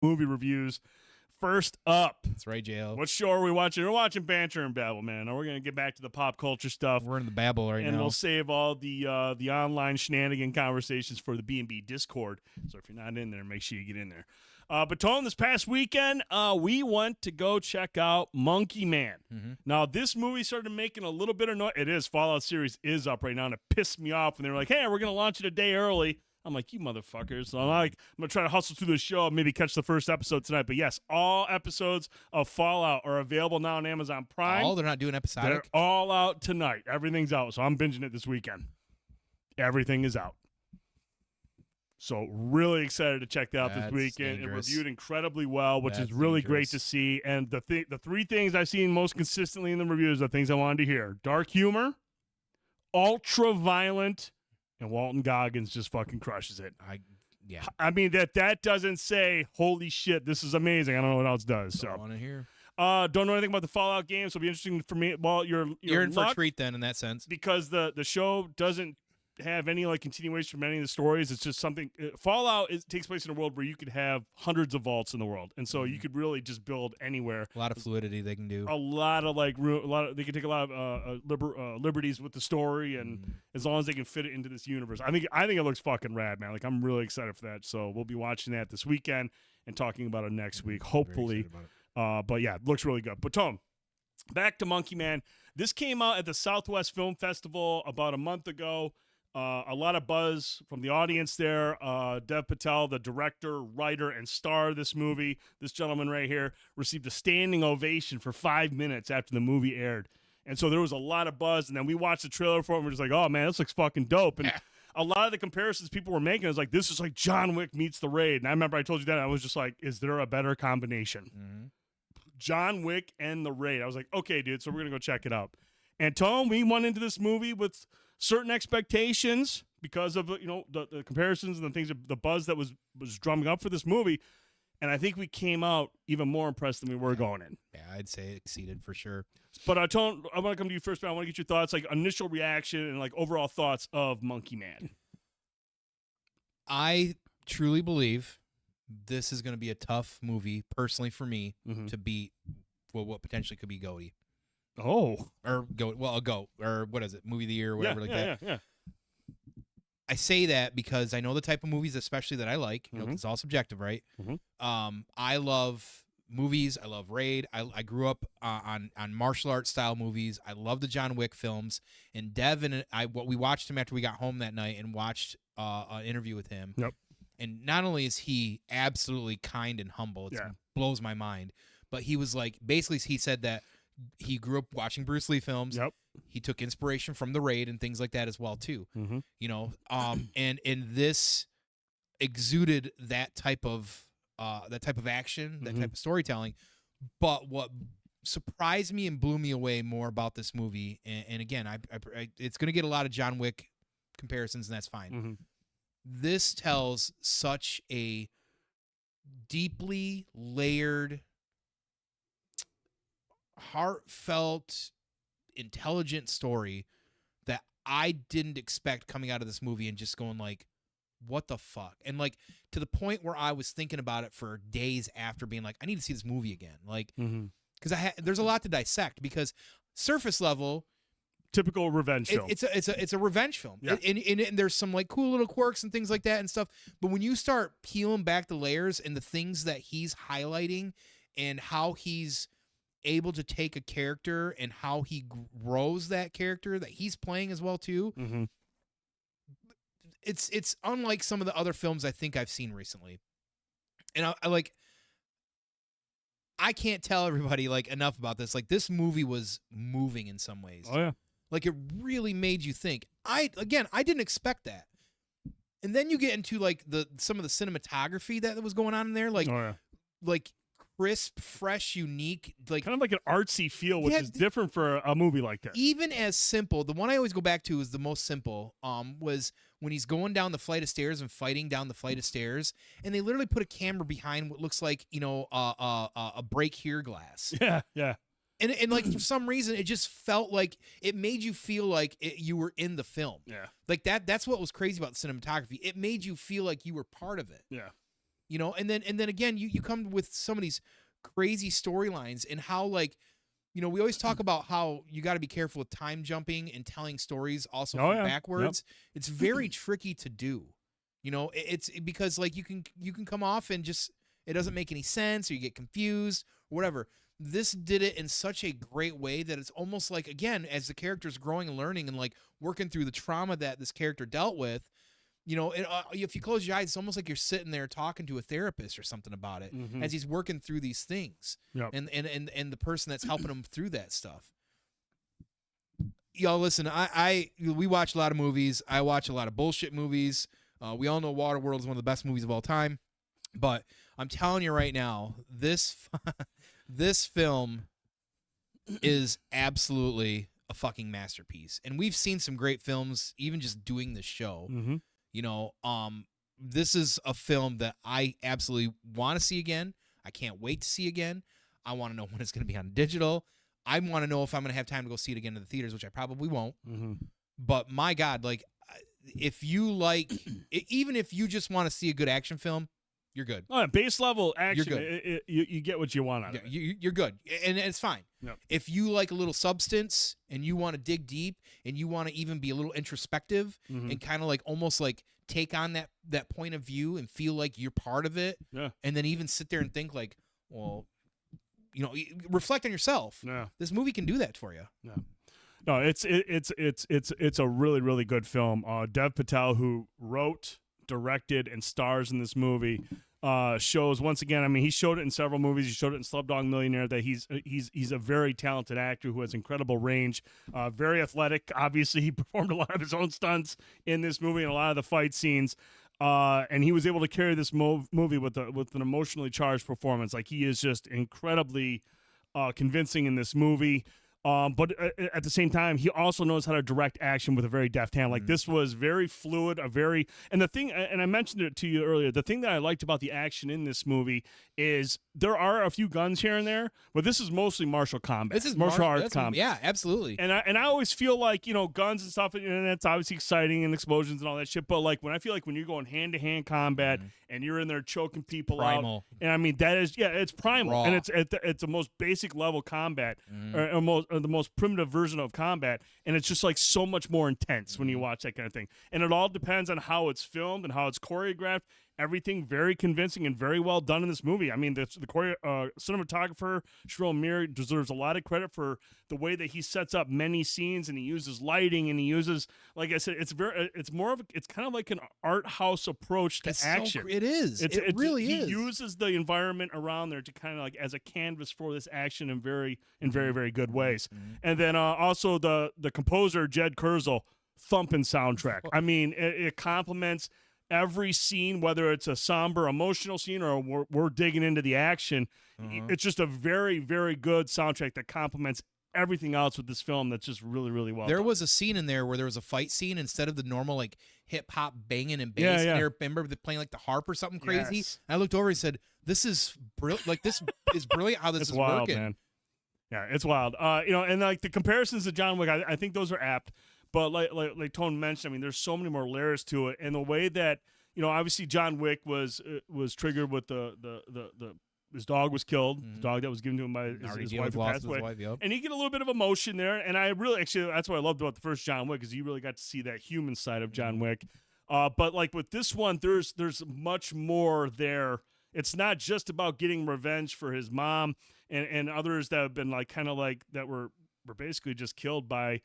movie reviews. First up, That's right, JL. what show are we watching? We're watching Banter and Babble, man. Now we're going to get back to the pop culture stuff. We're in the Babble right now. And we'll save all the online shenanigan conversations for the B&B Discord. So if you're not in there, make sure you get in there. But Tone, this past weekend, we went to go check out Monkey Man. Mm-hmm. Now, this movie started making a little bit of noise. It is. Fallout series is up right now, and it pissed me off. And they were like, hey, we're going to launch it a day early. I'm like, you motherfuckers. So I'm going to try to hustle through the show, maybe catch the first episode tonight. But yes, all episodes of Fallout are available now on Amazon Prime. Oh, they're not doing episodic? They're all out tonight. Everything's out. So I'm binging it this weekend. Everything is out. So really excited to check that out this weekend. Dangerous. It reviewed incredibly well, which That's is really dangerous. great to see. And the three things I've seen most consistently in the reviews are things I wanted to hear. Dark humor, ultra violent, and Walton Goggins just fucking crushes it. I mean, that doesn't say, holy shit, this is amazing. I don't know what else does. So I want to hear. don't know anything about the Fallout games, so it'll be interesting for me. Well, you're in for a treat then in that sense. Because the show doesn't have any like continuation from any of the stories. It's just something. Fallout takes place in a world where you could have hundreds of vaults in the world, and so you could really just build anywhere. A lot of fluidity they can do. A lot of they can take a lot of liberties with the story, and as long as they can fit it into this universe, I think it looks fucking rad, man. Like I'm really excited for that. So we'll be watching that this weekend and talking about it next week, hopefully. But yeah, it looks really good. But Tom, back to Monkey Man. This came out at the Southwest Film Festival about a month ago. A lot of buzz from the audience there. Dev Patel, the director, writer, and star of this movie, this gentleman right here, received a standing ovation for 5 minutes after the movie aired. And so there was a lot of buzz. And then we watched the trailer for it, and we're just like, oh, man, this looks fucking dope. And a lot of the comparisons people were making is like, this is like John Wick meets The Raid. And I remember I told you that. I was just like, is there a better combination? Mm-hmm. John Wick and The Raid. I was like, okay, dude, so we're going to go check it out. And Tom, we went into this movie with certain expectations because of the comparisons and the things, the buzz that was drumming up for this movie, and I think we came out even more impressed than we were going in. Yeah, I'd say it exceeded for sure. But Tone, I want to come to you first, man. I want to get your thoughts, like initial reaction and like overall thoughts of Monkey Man. I truly believe this is going to be a tough movie, personally for me, to beat what potentially could be GOAT. Oh, or GOAT. Well, a GOAT, or what is it? Movie of the year, or whatever that. Yeah. I say that because I know the type of movies, especially that I like. You know, it's all subjective, right? I love movies. I love Raid. I grew up on martial arts style movies. I love the John Wick films. And Dev and we watched him after we got home that night and watched an interview with him. Yep. And not only is he absolutely kind and humble, it blows my mind, but he was like, basically he said that he grew up watching Bruce Lee films. Yep. He took inspiration from The Raid and things like that as well too. You know, and this exuded that type of action, that type of storytelling. But what surprised me and blew me away more about this movie, and again, I it's going to get a lot of John Wick comparisons, and that's fine. This tells such a deeply layered, heartfelt, intelligent story that I didn't expect coming out of this movie, and just going like, what the fuck? And like to the point where I was thinking about it for days after, being like, I need to see this movie again. Like, because there's a lot to dissect, because surface level, typical revenge film. It's a revenge film. Yeah. And there's some like cool little quirks and things like that and stuff. But when you start peeling back the layers and the things that he's highlighting and how he's able to take a character and how he grows that character that he's playing as well too, it's unlike some of the other films I think I've seen recently. And I can't tell everybody like enough about this. Like, this movie was moving in some ways. Oh yeah. Like, it really made you think. I didn't expect that. And then you get into like some of the cinematography that was going on in there, like like crisp, fresh, unique, like kind of like an artsy feel, which is different for a movie like that. Even as simple, the one I always go back to is the most simple. Was when he's going down the flight of stairs and fighting down the flight of stairs, and they literally put a camera behind what looks like a break here glass. Yeah. And like for some reason, it just felt like it made you feel like you were in the film. Yeah. Like that's what was crazy about the cinematography. It made you feel like you were part of it. Yeah. you know, and then again, you come with some of these crazy storylines and how, like, you know, we always talk about how you got to be careful with time jumping and telling stories also from backwards. It's very tricky to do. You know, it's because, like, you can come off and just, it doesn't make any sense, or you get confused or whatever. This did it in such a great way that it's almost like, again, as the character's growing and learning and, like, working through the trauma that this character dealt with, you know, if you close your eyes, it's almost like you're sitting there talking to a therapist or something about it as he's working through these things. And the person that's helping him through that stuff. Y'all listen, we watch a lot of movies. I watch a lot of bullshit movies. We all know Waterworld is one of the best movies of all time. But I'm telling you right now, this film is absolutely a fucking masterpiece. And we've seen some great films, even just doing this show. You know, this is a film that I absolutely want to see again. I can't wait to see again. I want to know when it's going to be on digital. I want to know if I'm going to have time to go see it again in the theaters, which I probably won't. But my God, like, if you like, even if you just want to see a good action film, you're good. Base level action, you're good. You get what you want out of it. You're good, and it's fine. If you like a little substance and you want to dig deep and you want to even be a little introspective and kind of like almost like take on that point of view and feel like you're part of it, and then even sit there and think like, well, you know, reflect on yourself. This movie can do that for you. No, it's a really, really good film. Dev Patel, who wrote, directed, and stars in this movie, shows once again. I mean, he showed it in several movies. He showed it in Slumdog Millionaire that he's a very talented actor who has incredible range, very athletic. Obviously, he performed a lot of his own stunts in this movie and a lot of the fight scenes. And he was able to carry this movie with an emotionally charged performance. Like, he is just incredibly convincing in this movie. But at the same time, he also knows how to direct action with a very deft hand. Like, this was very fluid, and the thing, and I mentioned it to you earlier, the thing that I liked about the action in this movie is there are a few guns here and there, but this is mostly martial combat. This is martial arts combat. Yeah, absolutely. And I always feel like, you know, guns and stuff, and it's obviously exciting and explosions and all that shit, but like when you're going hand-to-hand combat and you're in there choking people out, and I mean, that is, it's primal. Raw. And it's the most basic level combat, or the most primitive version of combat, and it's just like so much more intense when you watch that kind of thing. And it all depends on how it's filmed and how it's choreographed. Everything very convincing and very well done in this movie. I mean, the cinematographer Sherelle Mir deserves a lot of credit for the way that he sets up many scenes, and he uses lighting, and he uses, like I said, it's kind of like an art house approach to action. It is. It really is. He uses the environment around there to kind of like as a canvas for this action in very, very good ways. And then also the composer Jed Kurzel, thumping soundtrack. I mean, it complements every scene, whether it's a somber, emotional scene or we're digging into the action. It's just a very, very good soundtrack that complements everything else with this film. That's just really, really well done. Was a scene in there where there was a fight scene instead of the normal like hip hop banging and bass. And I remember playing like the harp or something crazy. Yes. And I looked over and said, "This is brilliant! Like, this is brilliant how this is wild, working." Man. Yeah, it's wild. You know, and like the comparisons to John Wick, I think those are apt. But like Tone mentioned, I mean, there's so many more layers to it, and the way that, you know, obviously John Wick was triggered with his dog was killed, the dog that was given to him by his wife who passed away, and you get a little bit of emotion there. And I really that's what I loved about the first John Wick, is you really got to see that human side of John Wick. But like with this one, there's much more there. It's not just about getting revenge for his mom and others that have been like kind of like that were basically just killed by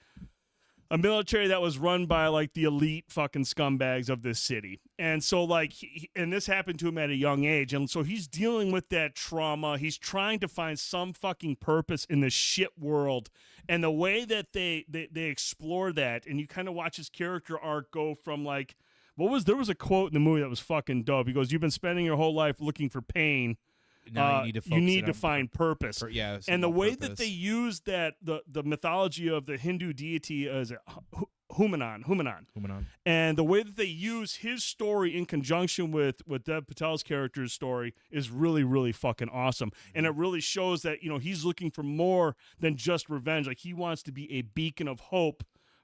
a military that was run by like the elite fucking scumbags of this city. And so like, and this happened to him at a young age. And so he's dealing with that trauma. He's trying to find some fucking purpose in this shit world. And the way that they explore that, and you kind of watch his character arc go from like, there was a quote in the movie that was fucking dope. He goes, "You've been spending your whole life looking for pain. Now you need to find purpose." And the way that they use that, the mythology of the Hindu deity is Humanan. And the way that they use his story in conjunction with Dev Patel's character's story is really, really fucking awesome. And it really shows that, you know, he's looking for more than just revenge. Like, he wants to be a beacon of hope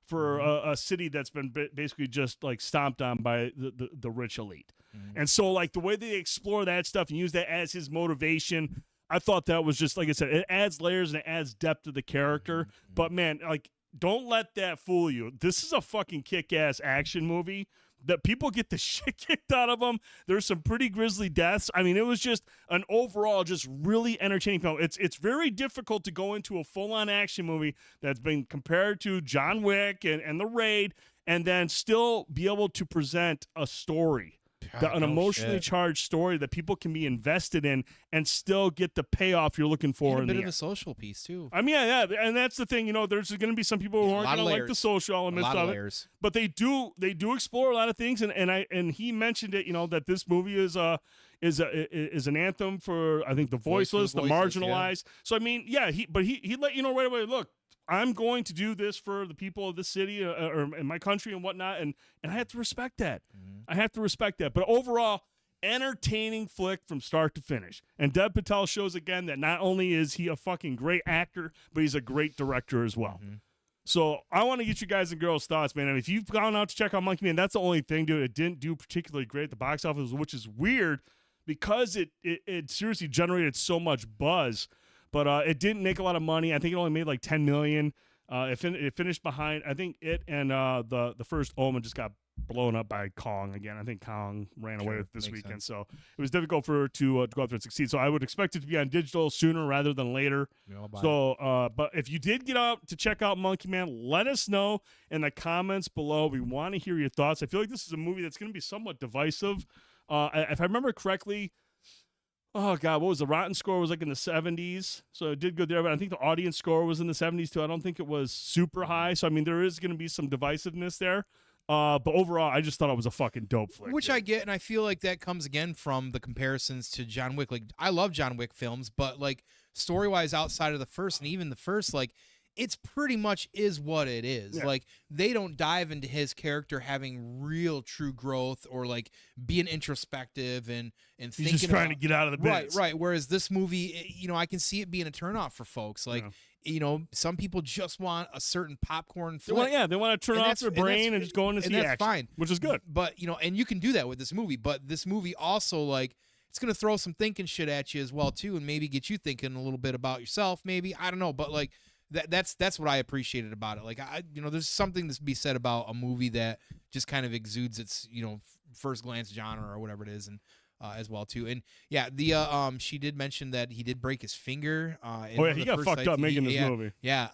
for a city that's been basically just like stomped on by the rich elite. Mm-hmm. And so like the way they explore that stuff and use that as his motivation, I thought that was just, like I said, it adds layers and it adds depth to the character. Mm-hmm. But man, like, don't let that fool you. This is a fucking kick-ass action movie that people get the shit kicked out of them. There's some pretty grisly deaths. I mean, it was just an overall just really entertaining film. It's very difficult to go into a full-on action movie that's been compared to John Wick and The Raid and then still be able to present a story. An emotionally charged story that people can be invested in and still get the payoff you're looking for. And a bit of a social piece too. I mean, yeah, and that's the thing. You know, there's going to be some people who aren't going to like the social elements of it, but they do explore a lot of things. And he mentioned it. You know, that this movie is an anthem for, I think, the voiceless, the marginalized. Yeah. So I mean, yeah, he let you know right away. Look, I'm going to do this for the people of the city or in my country and whatnot, and I have to respect that. Mm-hmm. I have to respect that. But overall, entertaining flick from start to finish. And Dev Patel shows again that not only is he a fucking great actor, but he's a great director as well. Mm-hmm. So I want to get you guys and girls' thoughts, man. I mean, if you've gone out to check out Monkey Man, that's the only thing, dude. It didn't do particularly great at the box office, which is weird because it seriously generated so much buzz. But it didn't make a lot of money. I think it only made like $10 million. It finished behind. I think it and the first Omen just got blown up by Kong again. I think Kong ran away with this weekend, so it was difficult for her to go out there and succeed. So I would expect it to be on digital sooner rather than later. But if you did get out to check out Monkey Man, let us know in the comments below. We want to hear your thoughts. I feel like this is a movie that's going to be somewhat divisive. If I remember correctly. Oh, God, what was the Rotten score? Was like in the 70s, so it did go there, but I think the audience score was in the 70s, too. I don't think it was super high, so, I mean, there is going to be some divisiveness there, but overall, I just thought it was a fucking dope flick. Which I get, and I feel like that comes again from the comparisons to John Wick. Like, I love John Wick films, but, like, story-wise, outside of the first, and even the first, like, it's pretty much is what it is. Yeah. Like, they don't dive into his character having real true growth or like being introspective and he's thinking just trying to get out of the biz. Right. Whereas this movie, you know, I can see it being a turnoff for folks. Like, you know, some people just want a certain popcorn flick. They want to turn off their brain and just go into see action. That's fine. Which is good. But, you know, and you can do that with this movie. But this movie also, like, it's going to throw some thinking shit at you as well, too, and maybe get you thinking a little bit about yourself, maybe. I don't know. But, like, that's what I appreciated about it. Like, you know, there's something to be said about a movie that just kind of exudes its, you know, first glance genre or whatever it is, and as well too. And yeah, the she did mention that he did break his finger. He got fucked up making this movie. Yeah.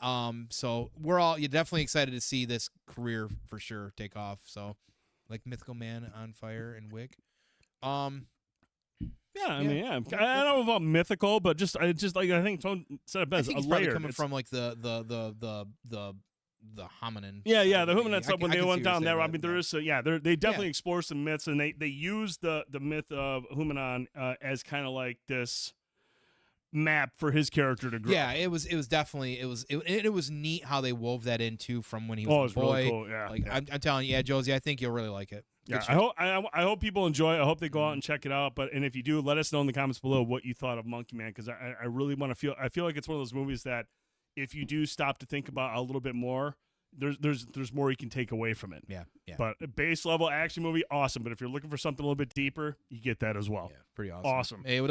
So you're definitely excited to see this career for sure take off. So, like Mythical Man on Fire and Wick. Yeah, I mean, I don't know about mythical, but just like I think someone said it best. I think it's probably coming from like the hominin. Yeah, the hominin stuff when they went down there. I mean, there is they definitely explore some myths, and they use the myth of hominin as kind of like this map for his character to grow. Yeah, it was definitely it was neat how they wove that into from when he was a boy. Really cool. Yeah, like I'm telling you, Josie, I think you'll really like it. Yeah, I hope people enjoy it. I hope they go out and check it out. And if you do, let us know in the comments below what you thought of Monkey Man, because I really want to feel. I feel like it's one of those movies that if you do stop to think about a little bit more, there's more you can take away from it. Yeah. But a base level action movie, awesome. But if you're looking for something a little bit deeper, you get that as well. Yeah, pretty awesome. Awesome. Hey, what